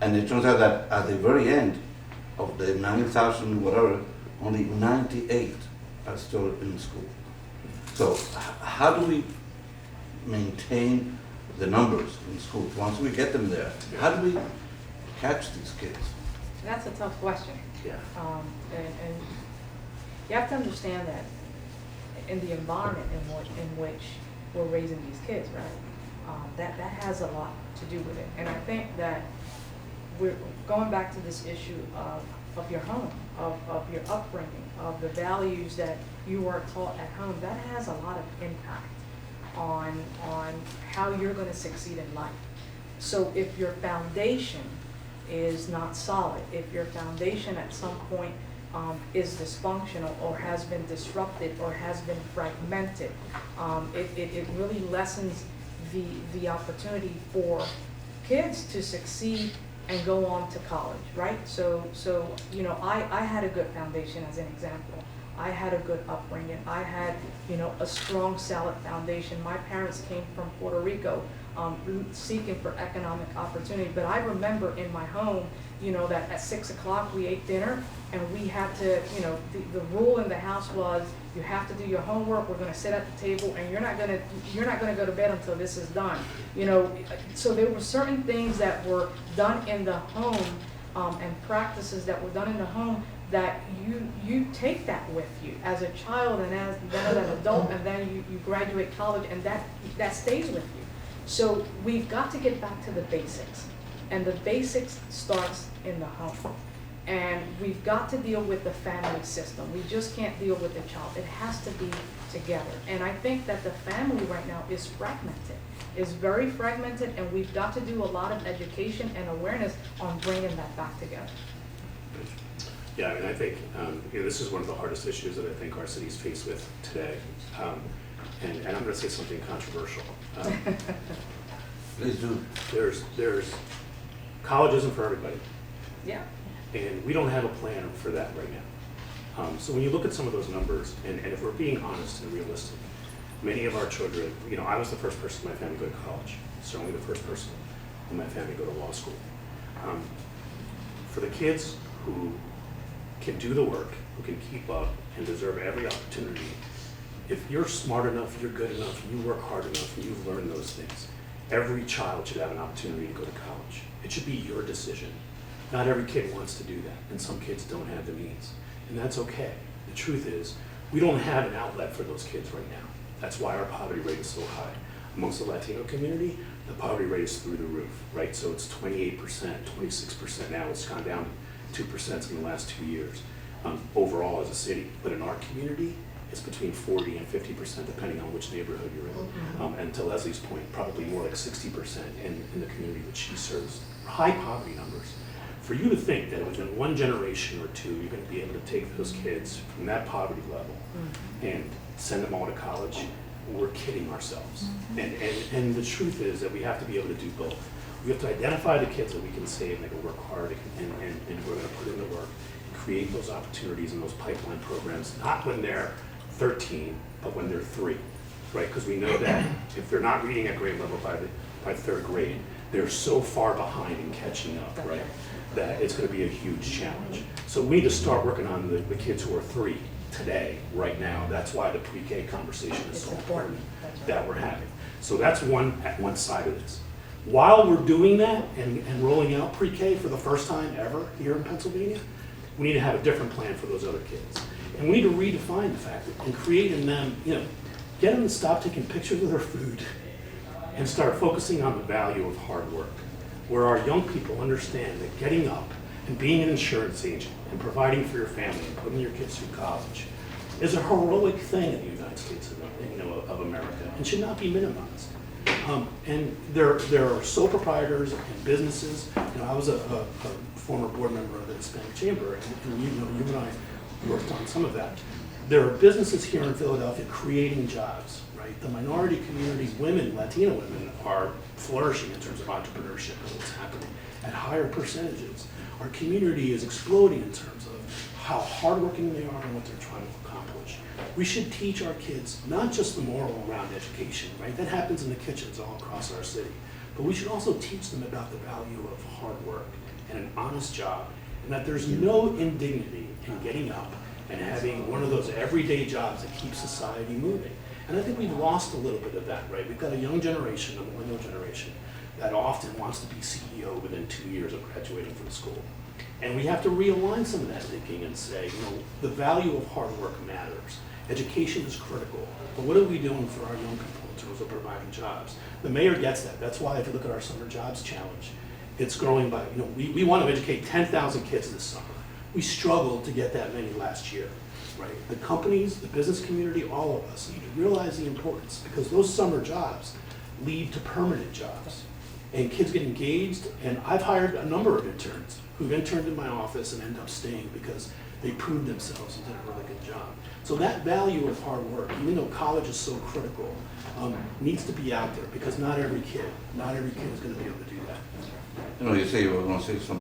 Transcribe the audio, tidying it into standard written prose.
And it turns out that at the very end of the 9,000 whatever, only 98 are still in school. So how do we maintain the numbers in schools once we get them there? How do we catch these kids? That's a tough question. Yeah. And you have to understand that in the environment in which we're raising these kids, right? That has a lot to do with it. And I think that we're going back to this issue of your home, of your upbringing, of the values that you were taught at home. That has a lot of impact on how you're going to succeed in life. So if your foundation is not solid, if your foundation at some point is dysfunctional or has been disrupted or has been fragmented, it really lessens the opportunity for kids to succeed and go on to college, right? So you know, I had a good foundation as an example. I had a good upbringing. I had, you know, a strong, solid foundation. My parents came from Puerto Rico, seeking for economic opportunity. But I remember in my home, you know, that at 6 o'clock we ate dinner, and we had to, you know, the rule in the house was you have to do your homework. We're going to sit at the table, and you're not going to go to bed until this is done. You know, so there were certain things that were done in the home, and practices that were done in the home that you take that with you as a child and then as an adult, and then you graduate college, and that stays with you. So we've got to get back to the basics, and the basics starts in the home. And we've got to deal with the family system. We just can't deal with the child. It has to be together. And I think that the family right now is fragmented. It's very fragmented, and we've got to do a lot of education and awareness on bringing that back together. Yeah, I mean, I think you know, this is one of the hardest issues that I think our city's faced with today. And I'm going to say something controversial. Please do. There's college isn't for everybody, Yeah. and we don't have a plan for that right now. So when you look at some of those numbers, and if we're being honest and realistic, many of our children, you know, I was the first person in my family to go to college, certainly the first person in my family to go to law school. For the kids who can do the work, who can keep up and deserve every opportunity, if you're smart enough, you're good enough, you work hard enough, and you've learned those things, every child should have an opportunity to go to college. It should be your decision. Not every kid wants to do that, and some kids don't have the means, and that's okay. The truth is, we don't have an outlet for those kids right now. That's why our poverty rate is so high. Amongst the Latino community, the poverty rate is through the roof, right? So it's 28%, 26% now. It's gone down to 2% in the last 2 years overall as a city. But in our community, it's between 40 and 50%, depending on which neighborhood you're in. And to Leslie's point, probably more like 60% in the community that she serves. High poverty numbers. For you to think that within one generation or two, you're going to be able to take those kids from that poverty level and send them all to college, we're kidding ourselves. And the truth is that we have to be able to do both. We have to identify the kids that we can save and they can work hard, and we're going to put in the work and create those opportunities and those pipeline programs, not when they're 13, but when they're 3, right? Because we know that if they're not reading at grade level by third grade, they're so far behind in catching up, right? That it's going to be a huge challenge. So we need to start working on the kids who are 3 today, right now. That's why the pre-K conversation is so important that we're having. So that's one side of this. While we're doing that and rolling out pre-K for the first time ever here in Pennsylvania, we need to have a different plan for those other kids. And we need to redefine the fact and create in them, you know, get them to stop taking pictures of their food and start focusing on the value of hard work, where our young people understand that getting up and being an insurance agent and providing for your family and putting your kids through college is a heroic thing in the United States of America and should not be minimized. And there are sole proprietors and businesses. You know, I was a former board member of the Hispanic Chamber, and you and I worked on some of that. There are businesses here in Philadelphia creating jobs, right? The minority community, women, Latino women, are flourishing in terms of entrepreneurship and what's happening at higher percentages. Our community is exploding in terms of how hardworking they are and what they're trying to accomplish. We should teach our kids not just the moral around education, right? That happens in the kitchens all across our city. But we should also teach them about the value of hard work and an honest job, and that there's no indignity in getting up and having one of those everyday jobs that keeps society moving. And I think we've lost a little bit of that, right? We've got a young generation, a millennial generation, that often wants to be CEO within 2 years of graduating from school. And we have to realign some of that thinking and say, you know, the value of hard work matters. Education is critical, but what are we doing for our young people in terms of providing jobs? The mayor gets that. That's why if you look at our summer jobs challenge, it's growing by, you know, we want to educate 10,000 kids this summer. We struggled to get that many last year, right? The companies, the business community, all of us need to realize the importance, because those summer jobs lead to permanent jobs. And kids get engaged, and I've hired a number of interns who've interned in my office and end up staying because they proved themselves and did a really good job. So that value of hard work, even though college is so critical, needs to be out there, because not every kid is going to be able to do that. You know, you say you were going to say something.